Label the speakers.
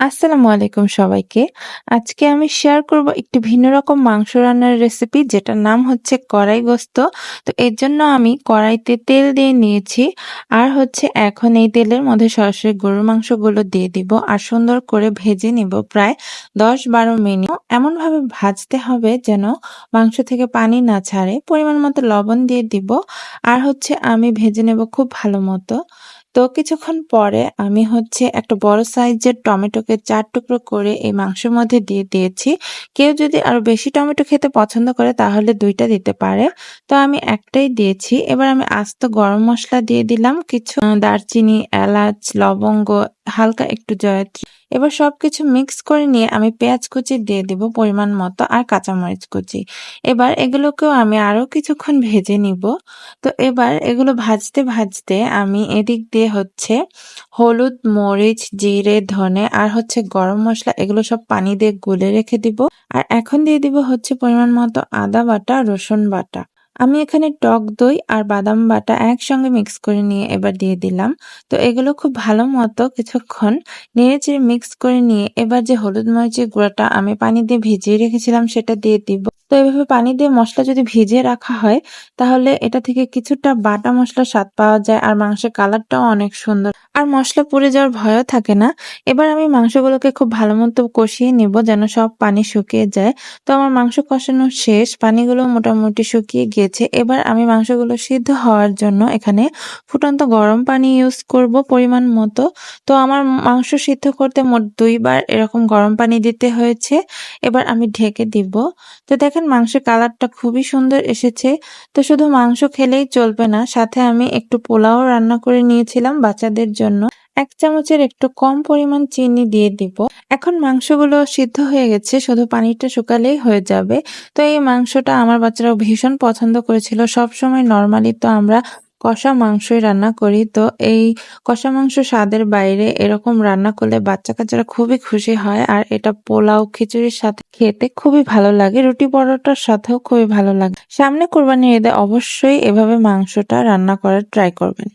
Speaker 1: আসসালামু আলাইকুম সবাইকে। আজকে আমি শেয়ার করব একটি ভিন্ন রকম মাংস রান্নার রেসিপি যেটার নাম হচ্ছে কড়াই গোস্ত। তো এর জন্য আমি কড়াইতে তেল দিয়ে নিয়েছি। আর হচ্ছে এখন এই তেলের মধ্যে সরাসরি গরুর মাংসগুলো দিয়ে দিব আর সুন্দর করে ভেজে নিব প্রায় ১০-১২ মিনিট। এমনভাবে ভাজতে হবে যেন মাংস থেকে পানি না ছাড়ে। পরিমাণ মতো লবণ দিয়ে দিব। আর হচ্ছে আমি ভেজে নেব খুব ভালো মতো। তো কিছুক্ষণ পরে আমি হচ্ছে একটা বড় সাইজের টমেটোকে ৪ টুকরো করে এই মাংসের মধ্যে দিয়ে দিয়েছি। কেউ যদি আরো বেশি টমেটো খেতে পছন্দ করে তাহলে ২ টা দিতে পারে। তো আমি ১ টাই দিয়েছি। এবার আমি আস্ত গরম মসলা দিয়ে দিলাম, কিছু দারচিনি, এলাচ, লবঙ্গ, হালকা একটু জয়ত্রী। এবার সবকিছু মিক্স করে নিয়ে আমি পেঁয়াজ কুচি দিয়ে দিব পরিমাণ মতো আর কাঁচামরিচ কুচি। এবার এগুলোকেও আমি আরো কিছুক্ষণ ভেজে নিব। তো এবার এগুলো ভাজতে আমি এদিক দিয়ে হচ্ছে হলুদ, মরিচ, জিরে, ধনে আর হচ্ছে গরম মসলা এগুলো সব পানি দিয়ে গুলে রেখে দিব। আর এখন দিয়ে দিব হচ্ছে পরিমাণ মতো আদা বাটা, রসুন বাটা। আমি এখানে টক দই আর বাদাম বাটা একসঙ্গে মিক্স করে নিয়ে এবার দিয়ে দিলাম। তো এগুলো খুব ভালো মতো কিছুক্ষণ নেড়েচেড়ে মিক্স করে নিয়ে এবার যে হলুদ মরিচের গুঁড়াটা আমি পানি দিয়ে ভিজিয়ে রেখেছিলাম সেটা দিয়ে দিব। তো এভাবে পানি দিয়ে মসলা যদি ভিজিয়ে রাখা হয় তাহলে এটা থেকে কিছুটা বাটা মসলার স্বাদ পাওয়া যায় আর মাংসের কালারটাও অনেক সুন্দর। আর মসলা পুড়ে যাওয়ার ভয়ও থাকে না। এবার আমি মাংসগুলোকে খুব ভালো মতো কষিয়ে নিব যেন সব পানি শুকিয়ে যায়। তো আমার মাংস কষানো শেষ, পানিগুলো মোটামুটি শুকিয়ে গিয়েছে। এবার আমি মাংসগুলো সিদ্ধ হওয়ার জন্য এখানে ফুটন্ত গরম পানি ইউজ করব পরিমাণ মতো। তো আমার মাংস সিদ্ধ করতে মোট ২ বার এরকম গরম পানি দিতে হয়েছে। এবার আমি ঢেকে দিব। তো দেখেন মাংসের কালারটা খুবই সুন্দর এসেছে। তো শুধু মাংস খেলেই চলবে না, সাথে আমি একটু পোলাও রান্না করে নিয়েছিলাম বাচ্চাদের জন্য। ১ চামচের একটু কম পরিমাণ চিনি দিয়ে দিব। এখন মাংসগুলো সিদ্ধ হয়ে গেছে, শুধু পানিটা শুকালেই হয়ে যাবে। তো এই মাংসটা আমার বাচ্চারাও ভীষণ পছন্দ করেছিল। সবসময় নরমালি তো আমরা কষা মাংসই রান্না করি। তো এই কষা মাংস স্বাদের বাইরে এরকম রান্না করলে বাচ্চা-কাচ্চারা খুবই খুশি হয়। আর এটা পোলাও, খিচুড়ির সাথে খেতে খুবই ভালো লাগে। রুটি পরোটার সাথেও খুবই ভালো লাগে। সামনে কোরবানির ঈদে অবশ্যই এভাবে মাংসটা রান্না করার ট্রাই করবেন।